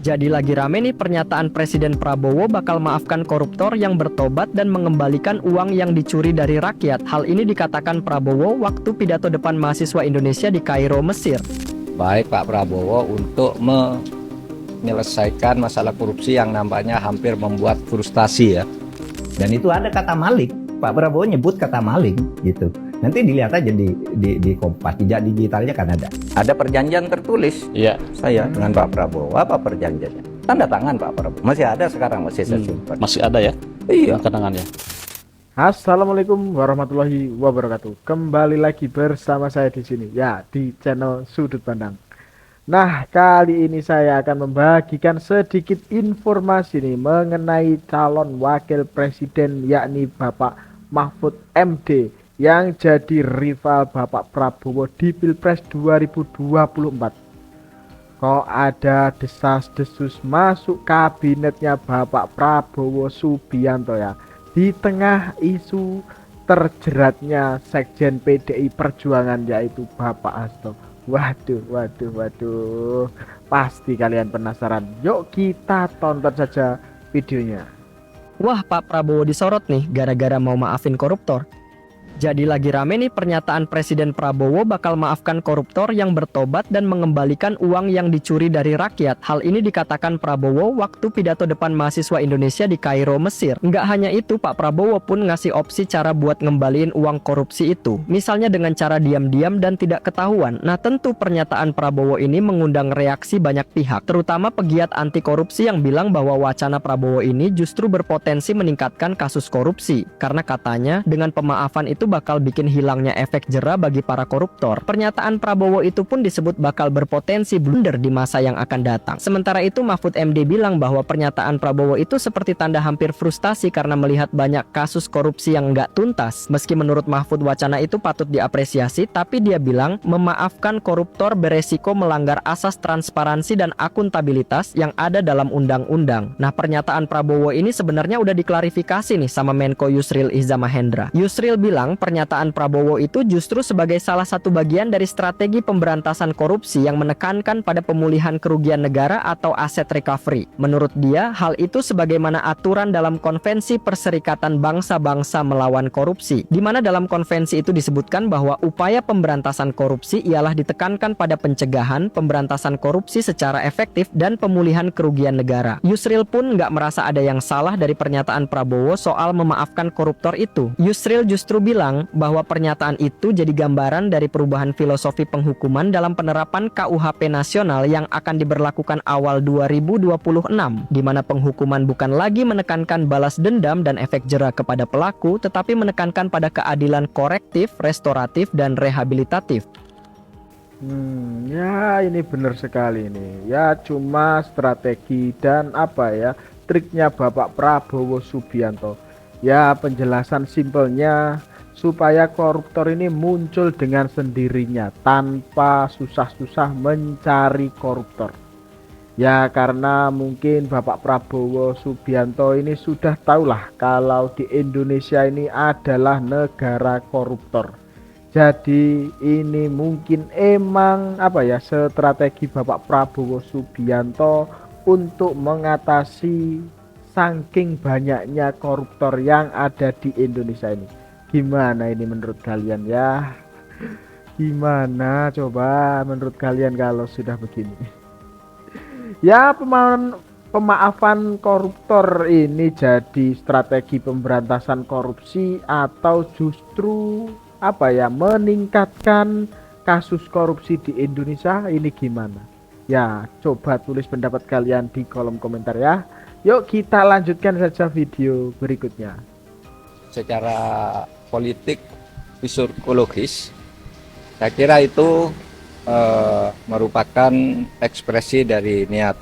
Jadi lagi rame nih pernyataan Presiden Prabowo bakal maafkan koruptor yang bertobat dan mengembalikan uang yang dicuri dari rakyat. Hal ini dikatakan Prabowo waktu pidato depan mahasiswa Indonesia di Kairo, Mesir. Baik Pak Prabowo untuk menyelesaikan masalah korupsi yang nampaknya hampir membuat frustasi ya. Dan itu ada kata maling. Pak Prabowo nyebut kata maling gitu. Nanti dilihat aja di Kompas, jejak digitalnya kan ada. Ada perjanjian tertulis. Iya. Saya dengan Pak Prabowo. Apa perjanjiannya? Tanda tangan Pak Prabowo. Masih ada sekarang, masih saya simpan. Masih ada ya? Iya. Kenangannya. Assalamualaikum warahmatullahi wabarakatuh. Kembali lagi bersama saya di sini ya di channel Sudut Pandang. Nah, kali ini saya akan membagikan sedikit informasi nih mengenai calon wakil presiden yakni Bapak Mahfud MD yang jadi rival Bapak Prabowo di Pilpres 2024. Kok ada desas-desus masuk kabinetnya Bapak Prabowo Subianto ya, di tengah isu terjeratnya Sekjen PDI Perjuangan yaitu Bapak Hasto. Waduh, pasti kalian penasaran. Yuk kita tonton saja videonya. Wah, Pak Prabowo disorot nih gara-gara mau maafin koruptor. Jadi lagi rame nih pernyataan Presiden Prabowo bakal maafkan koruptor yang bertobat dan mengembalikan uang yang dicuri dari rakyat. Hal ini dikatakan Prabowo waktu pidato depan mahasiswa Indonesia di Kairo, Mesir. Nggak hanya itu, Pak Prabowo pun ngasih opsi cara buat ngembaliin uang korupsi itu. Misalnya dengan cara diam-diam dan tidak ketahuan. Nah, tentu pernyataan Prabowo ini mengundang reaksi banyak pihak, terutama pegiat anti korupsi yang bilang bahwa wacana Prabowo ini justru berpotensi meningkatkan kasus korupsi. Karena katanya dengan pemaafan itu bakal bikin hilangnya efek jera bagi para koruptor. Pernyataan Prabowo itu pun disebut bakal berpotensi blunder di masa yang akan datang. Sementara itu Mahfud MD bilang bahwa pernyataan Prabowo itu seperti tanda hampir frustasi karena melihat banyak kasus korupsi yang nggak tuntas. Meski menurut Mahfud wacana itu patut diapresiasi, tapi dia bilang memaafkan koruptor beresiko melanggar asas transparansi dan akuntabilitas yang ada dalam undang-undang. Nah, pernyataan Prabowo ini sebenarnya udah diklarifikasi nih sama Menko Yusril Iza Mahendra. Yusril bilang pernyataan Prabowo itu justru sebagai salah satu bagian dari strategi pemberantasan korupsi yang menekankan pada pemulihan kerugian negara atau aset recovery. Menurut dia, hal itu sebagaimana aturan dalam Konvensi Perserikatan Bangsa-Bangsa Melawan Korupsi, di mana dalam konvensi itu disebutkan bahwa upaya pemberantasan korupsi ialah ditekankan pada pencegahan, pemberantasan korupsi secara efektif, dan pemulihan kerugian negara. Yusril pun nggak merasa ada yang salah dari pernyataan Prabowo soal memaafkan koruptor itu. Yusril justru bilang bahwa pernyataan itu jadi gambaran dari perubahan filosofi penghukuman dalam penerapan KUHP nasional yang akan diberlakukan awal 2026, di mana penghukuman bukan lagi menekankan balas dendam dan efek jera kepada pelaku, tetapi menekankan pada keadilan korektif, restoratif, dan rehabilitatif. Ya ini benar sekali nih. Ya cuma strategi dan triknya Bapak Prabowo Subianto. Ya penjelasan simpelnya supaya koruptor ini muncul dengan sendirinya tanpa susah-susah mencari koruptor. Ya karena mungkin Bapak Prabowo Subianto ini sudah tahulah kalau di Indonesia ini adalah negara koruptor. Jadi ini mungkin emang strategi Bapak Prabowo Subianto untuk mengatasi saking banyaknya koruptor yang ada di Indonesia ini. Gimana ini menurut kalian ya? Gimana coba menurut kalian kalau sudah begini? Ya pemaafan koruptor ini jadi strategi pemberantasan korupsi atau justru meningkatkan kasus korupsi di Indonesia ini gimana? Ya coba tulis pendapat kalian di kolom komentar ya. Yuk kita lanjutkan saja video berikutnya. Secara politik psikologis, saya kira itu merupakan ekspresi dari niat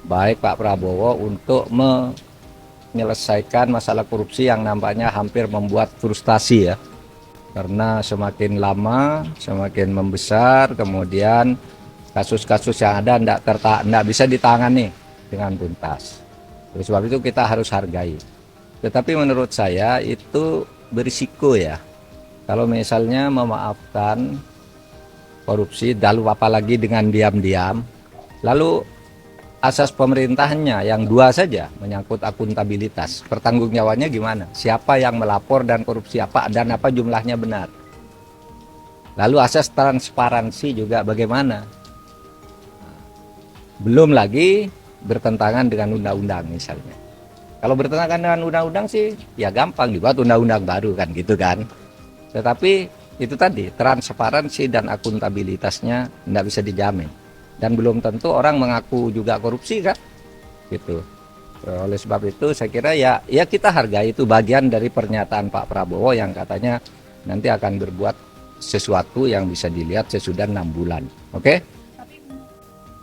baik Pak Prabowo untuk menyelesaikan masalah korupsi yang nampaknya hampir membuat frustasi ya, karena semakin lama semakin membesar, kemudian kasus-kasus yang ada tidak bisa ditangani dengan tuntas. Oleh sebab itu kita harus hargai. Tetapi menurut saya itu berisiko ya, kalau misalnya memaafkan korupsi lalu apalagi dengan diam-diam, lalu asas pemerintahannya yang dua saja menyangkut akuntabilitas. Pertanggungjawabannya gimana? Siapa yang melapor dan korupsi apa dan apa jumlahnya benar. Lalu asas transparansi juga bagaimana? Belum lagi bertentangan dengan undang-undang misalnya. Kalau bertentangan dengan undang-undang sih ya gampang dibuat undang-undang baru kan gitu kan. Tetapi itu tadi transparansi dan akuntabilitasnya tidak bisa dijamin. Dan belum tentu orang mengaku juga korupsi kan gitu. Oleh sebab itu saya kira ya kita hargai itu bagian dari pernyataan Pak Prabowo yang katanya nanti akan berbuat sesuatu yang bisa dilihat sesudah 6 bulan. Oke?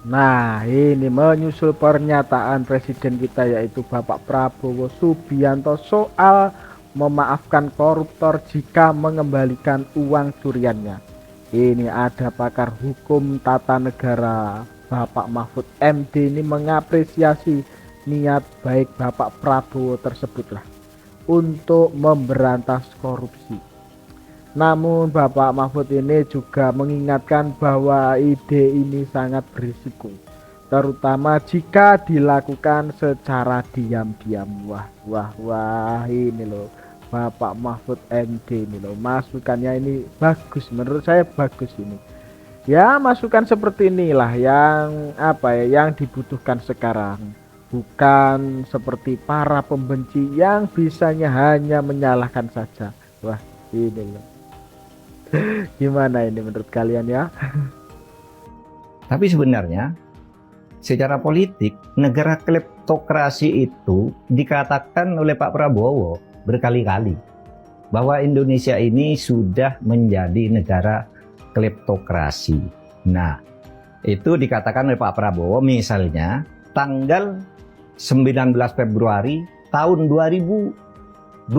Nah, ini menyusul pernyataan presiden kita yaitu Bapak Prabowo Subianto soal memaafkan koruptor jika mengembalikan uang curiannya. Ini ada pakar hukum tata negara Bapak Mahfud MD ini mengapresiasi niat baik Bapak Prabowo tersebutlah untuk memberantas korupsi. Namun Bapak Mahfud ini juga mengingatkan bahwa ide ini sangat berisiko, terutama jika dilakukan secara diam-diam. Wah, ini loh Bapak Mahfud MD ini loh, masukannya ini bagus, menurut saya bagus ini. Ya, masukan seperti inilah yang yang dibutuhkan sekarang. Bukan seperti para pembenci yang bisanya hanya menyalahkan saja. Wah, ini loh. Gimana ini menurut kalian ya? Tapi sebenarnya secara politik negara kleptokrasi itu dikatakan oleh Pak Prabowo berkali-kali bahwa Indonesia ini sudah menjadi negara kleptokrasi. Nah, itu dikatakan oleh Pak Prabowo misalnya tanggal 19 Februari tahun 2024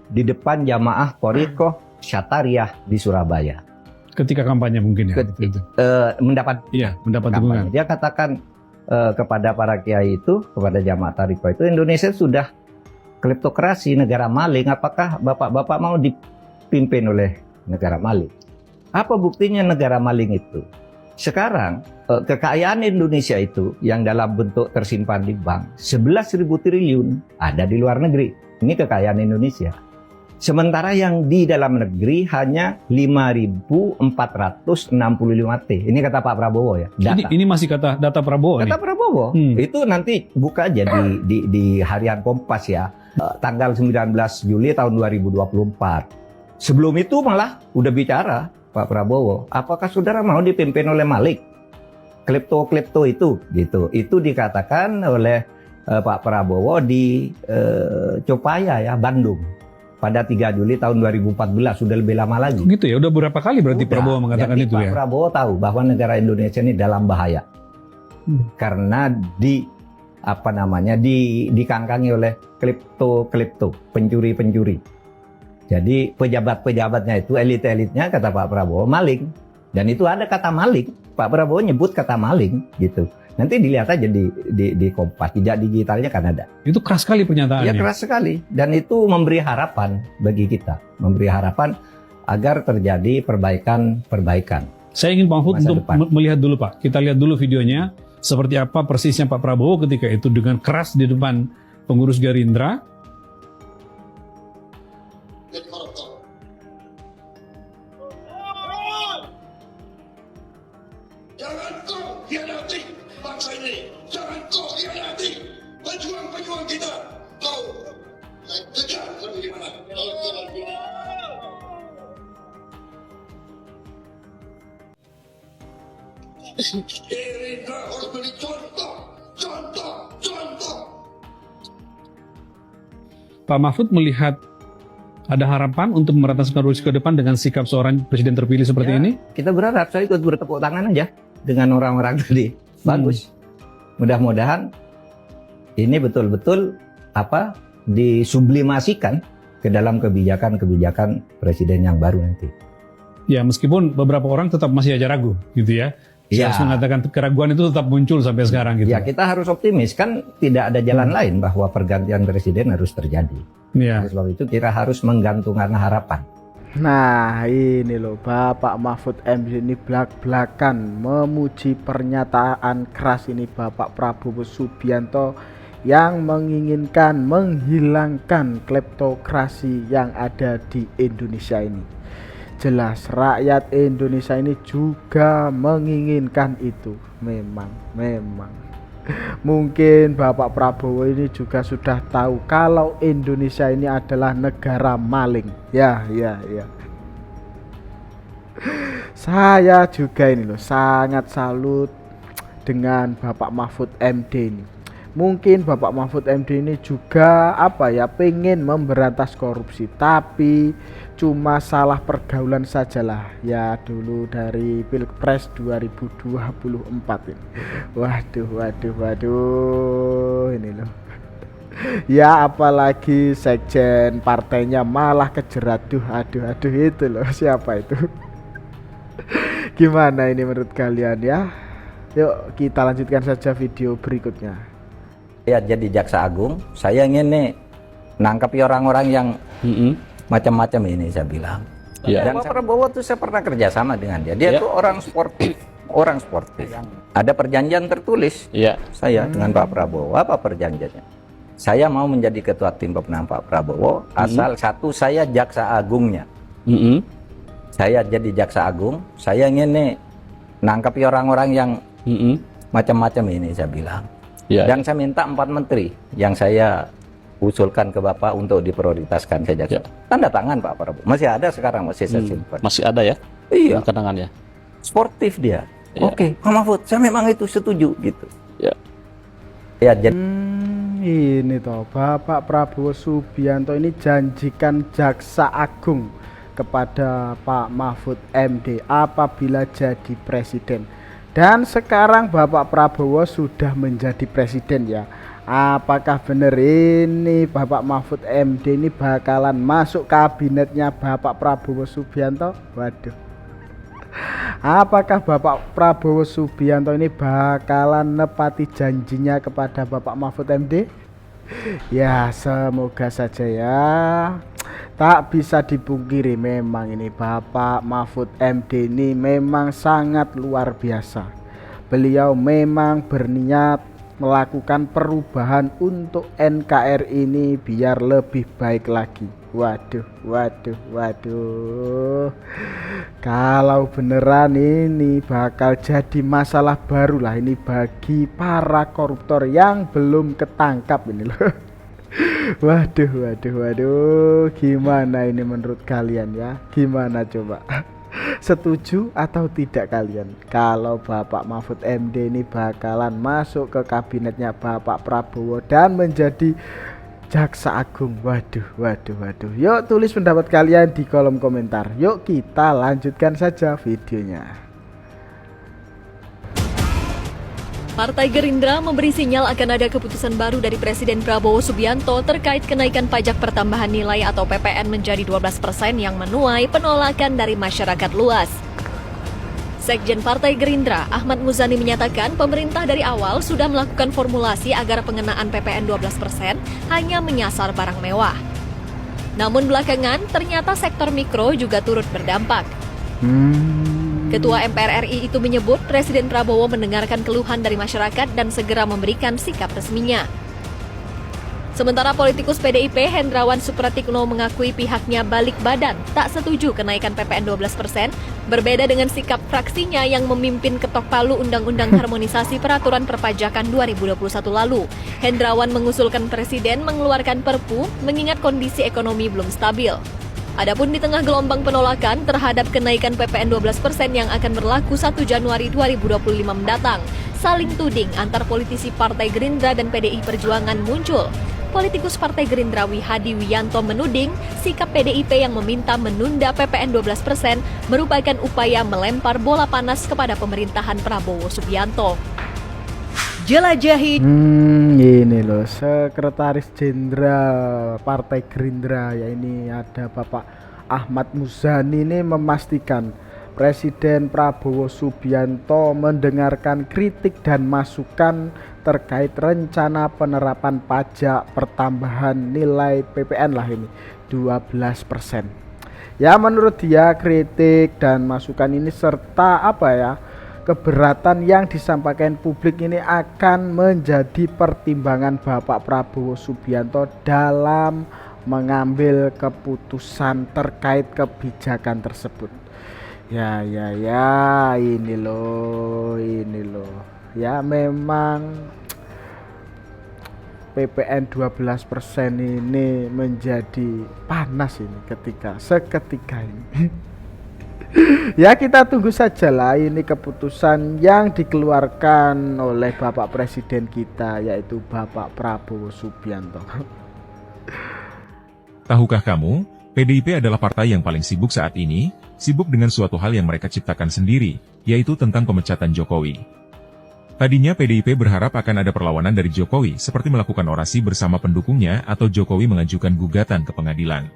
di depan jamaah Thoriqah Syatariah di Surabaya. Ketika kampanye mungkin ya. Mendapat dukungan. Dia katakan kepada para kiai itu, kepada jamaah Thariqah itu, Indonesia sudah kleptokrasi, negara maling. Apakah bapak-bapak mau dipimpin oleh negara maling? Apa buktinya negara maling itu? Sekarang kekayaan Indonesia itu yang dalam bentuk tersimpan di bank 11.000 triliun ada di luar negeri. Ini kekayaan Indonesia. Sementara yang di dalam negeri hanya 5.465 T. Ini kata Pak Prabowo ya. Data. Ini masih data Prabowo. Kata Prabowo. Itu nanti buka aja di harian Kompas ya. Tanggal 19 Juli tahun 2024. Sebelum itu malah udah bicara Pak Prabowo. Apakah saudara mau dipimpin oleh Malik? Klepto itu gitu. Itu dikatakan oleh Pak Prabowo di Copaya ya, Bandung. Pada 3 Juli tahun 2014, sudah lebih lama lagi. Gitu ya, udah berapa kali berarti Prabowo mengatakan jadi itu Pak ya? Pak Prabowo tahu bahwa negara Indonesia ini dalam bahaya. Karena dikangkangi oleh klepto, pencuri-pencuri. Jadi pejabat-pejabatnya itu, elit-elitnya kata Pak Prabowo maling. Dan itu ada kata maling. Pak Prabowo nyebut kata maling gitu. Nanti dilihat aja di Kompas, jejak digitalnya kan ada. Itu keras sekali pernyataannya. Ya keras sekali. Dan itu memberi harapan bagi kita. Memberi harapan agar terjadi perbaikan. Saya ingin Pak Mahfud untuk melihat dulu Pak. Kita lihat dulu videonya. Seperti apa persisnya Pak Prabowo ketika itu dengan keras di depan pengurus Gerindra. Jangan kau hianati bangsa ini. Jangan kau hianati pejuang-pejuang kita. Kau kejar bagaimana? Gerindra harus beri contoh. Pak Mahfud melihat ada harapan untuk memberantas korupsi ke depan dengan sikap seorang presiden terpilih seperti ini? Kita berharap, saya ikut bertepuk tangan aja dengan orang-orang tadi. Bagus. Mudah-mudahan ini betul-betul disublimasikan ke dalam kebijakan-kebijakan presiden yang baru nanti. Ya, meskipun beberapa orang tetap masih aja ragu gitu ya. Saya harus mengatakan keraguan itu tetap muncul sampai sekarang gitu. Ya, kita harus optimis, kan tidak ada jalan lain bahwa pergantian presiden harus terjadi. Ya. Oleh sebab itu kita harus menggantungkan harapan Nah ini loh Bapak Mahfud MD ini belak-belakan memuji pernyataan keras ini Bapak Prabowo Subianto yang menginginkan menghilangkan kleptokrasi yang ada di Indonesia ini. Jelas rakyat Indonesia ini juga menginginkan itu. Memang mungkin Bapak Prabowo ini juga sudah tahu kalau Indonesia ini adalah negara maling. Ya. Saya juga ini loh sangat salut dengan Bapak Mahfud MD ini. Mungkin Bapak Mahfud MD ini juga pengen memberantas korupsi, tapi cuma salah pergaulan sajalah ya dulu dari Pilpres 2024 ini. Waduh ini loh. Ya apalagi sekjen partainya malah kejerat. Aduh itu loh, siapa itu? Gimana ini menurut kalian ya? Yuk kita lanjutkan saja video berikutnya. Ya jadi jaksa agung, saya ingin nih nangkapi orang-orang yang macam-macam ini saya bilang. Ya. Dan Pak Prabowo tuh saya pernah kerjasama dengan dia. Dia tuh orang sportif. Ada perjanjian tertulis saya dengan Pak Prabowo. Apa perjanjiannya? Saya mau menjadi ketua tim pemenang Pak Prabowo asal satu saya jaksa agungnya. Saya jadi jaksa agung, saya ingin nih nangkapi orang-orang yang macam-macam ini saya bilang. Dan saya minta 4 menteri yang saya usulkan ke Bapak untuk diprioritaskan saja. Tanda tangan Pak Prabowo. Masih ada sekarang, masih saya simpan. Masih ada ya? Iya. Kenangannya. Sportif dia. Oke, Pak Mahfud, saya memang itu setuju gitu. Ya jadi Ini toh Bapak Prabowo Subianto ini janjikan jaksa agung kepada Pak Mahfud MD apabila jadi presiden. Dan sekarang Bapak Prabowo sudah menjadi presiden ya. Apakah benar ini Bapak Mahfud MD ini bakalan masuk kabinetnya Bapak Prabowo Subianto? Waduh. Apakah Bapak Prabowo Subianto ini bakalan nepati janjinya kepada Bapak Mahfud MD? Ya semoga saja ya. Tak bisa dipungkiri memang ini Bapak Mahfud MD ini memang sangat luar biasa. Beliau memang berniat melakukan perubahan untuk NKRI ini biar lebih baik lagi. Waduh. Kalau beneran ini bakal jadi masalah baru lah ini bagi para koruptor yang belum ketangkap ini loh. Waduh, gimana ini menurut kalian ya? Gimana coba? Setuju atau tidak kalian? Kalau Bapak Mahfud MD ini bakalan masuk ke kabinetnya Bapak Prabowo dan menjadi jaksa agung. Waduh. Yuk tulis pendapat kalian di kolom komentar. Yuk kita lanjutkan saja videonya. Partai Gerindra memberi sinyal akan ada keputusan baru dari Presiden Prabowo Subianto terkait kenaikan pajak pertambahan nilai atau PPN menjadi 12% yang menuai penolakan dari masyarakat luas. Sekjen Partai Gerindra, Ahmad Muzani menyatakan pemerintah dari awal sudah melakukan formulasi agar pengenaan PPN 12% hanya menyasar barang mewah. Namun belakangan ternyata sektor mikro juga turut berdampak. Ketua MPR RI itu menyebut Presiden Prabowo mendengarkan keluhan dari masyarakat dan segera memberikan sikap resminya. Sementara politikus PDIP Hendrawan Supratikno mengakui pihaknya balik badan tak setuju kenaikan PPN 12%, berbeda dengan sikap fraksinya yang memimpin ketok palu Undang-Undang Harmonisasi Peraturan Perpajakan 2021 lalu. Hendrawan mengusulkan Presiden mengeluarkan Perpu mengingat kondisi ekonomi belum stabil. Adapun di tengah gelombang penolakan terhadap kenaikan PPN 12% yang akan berlaku 1 Januari 2025 mendatang, saling tuding antar politisi Partai Gerindra dan PDI Perjuangan muncul. Politikus Partai Gerindra Wihadi Wiyanto menuding sikap PDIP yang meminta menunda PPN 12% merupakan upaya melempar bola panas kepada pemerintahan Prabowo Subianto. Jelajahi. Ini loh Sekretaris Jenderal Partai Gerindra ya ini ada Bapak Ahmad Muzani ini memastikan Presiden Prabowo Subianto mendengarkan kritik dan masukan terkait rencana penerapan pajak pertambahan nilai PPN lah ini 12%. Ya menurut dia kritik dan masukan ini serta keberatan yang disampaikan publik ini akan menjadi pertimbangan Bapak Prabowo Subianto dalam mengambil keputusan terkait kebijakan tersebut. Ya ini loh. Ya memang PPN 12% ini menjadi panas ini seketika ini. Ya kita tunggu sajalah ini keputusan yang dikeluarkan oleh Bapak Presiden kita, yaitu Bapak Prabowo Subianto. Tahukah kamu, PDIP adalah partai yang paling sibuk saat ini, sibuk dengan suatu hal yang mereka ciptakan sendiri, yaitu tentang pemecatan Jokowi. Tadinya PDIP berharap akan ada perlawanan dari Jokowi seperti melakukan orasi bersama pendukungnya atau Jokowi mengajukan gugatan ke pengadilan.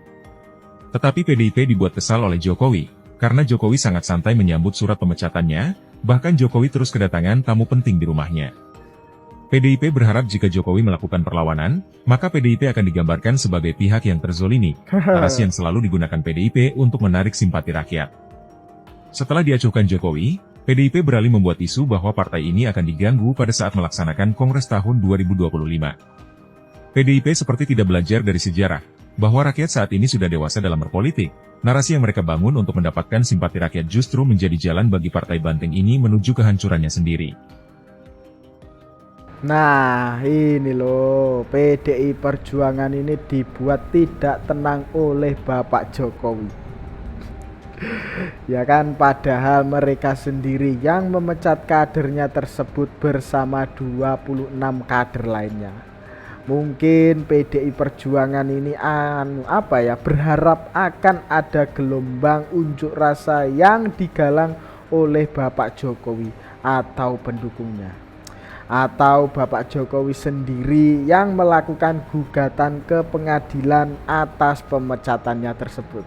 Tetapi PDIP dibuat kesal oleh Jokowi, karena Jokowi sangat santai menyambut surat pemecatannya, bahkan Jokowi terus kedatangan tamu penting di rumahnya. PDIP berharap jika Jokowi melakukan perlawanan, maka PDIP akan digambarkan sebagai pihak yang terzolimi, narasi yang selalu digunakan PDIP untuk menarik simpati rakyat. Setelah diacuhkan Jokowi, PDIP beralih membuat isu bahwa partai ini akan diganggu pada saat melaksanakan Kongres tahun 2025. PDIP seperti tidak belajar dari sejarah, bahwa rakyat saat ini sudah dewasa dalam berpolitik. Narasi yang mereka bangun untuk mendapatkan simpati rakyat justru menjadi jalan bagi partai banteng ini menuju kehancurannya sendiri. Nah ini loh, PDI Perjuangan ini dibuat tidak tenang oleh Bapak Jokowi. Ya kan, padahal mereka sendiri yang memecat kadernya tersebut bersama 26 kader lainnya. Mungkin PDI Perjuangan ini berharap akan ada gelombang unjuk rasa yang digalang oleh Bapak Jokowi atau pendukungnya, atau Bapak Jokowi sendiri yang melakukan gugatan ke pengadilan atas pemecatannya tersebut.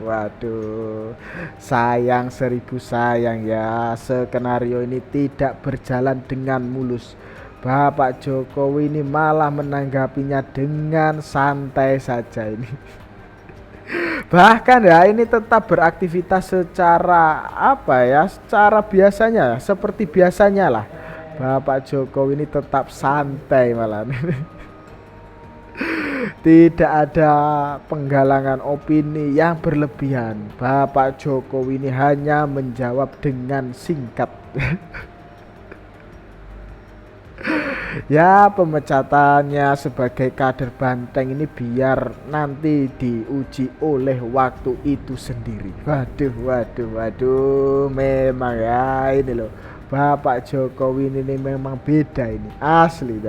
Waduh, sayang 1000 sayang ya, skenario ini tidak berjalan dengan mulus. Bapak Jokowi ini malah menanggapinya dengan santai saja ini. Bahkan ya ini tetap beraktivitas secara secara biasanya, seperti biasanya lah. Bapak Jokowi ini tetap santai malah. Tidak ada penggalangan opini yang berlebihan. Bapak Jokowi ini hanya menjawab dengan singkat. Ya pemecatannya sebagai kader banteng ini biar nanti diuji oleh waktu itu sendiri. Waduh, memang ya ini loh, Bapak Jokowi ini memang beda ini, asli.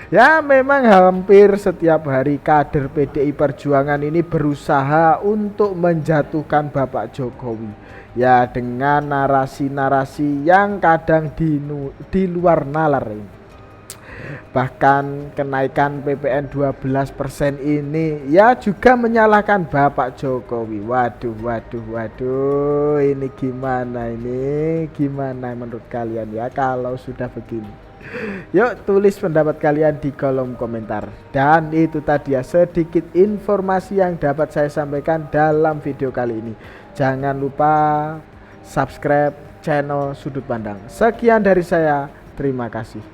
Ya memang hampir setiap hari kader PDI Perjuangan ini berusaha untuk menjatuhkan Bapak Jokowi. Ya dengan narasi-narasi yang kadang di luar nalar ini. Bahkan kenaikan PPN 12% ini ya juga menyalahkan Bapak Jokowi. Waduh, ini gimana menurut kalian ya kalau sudah begini? Yuk tulis pendapat kalian di kolom komentar. Dan itu tadi ya sedikit informasi yang dapat saya sampaikan dalam video kali ini. Jangan lupa subscribe channel Sudut Pandang. Sekian dari saya, terima kasih.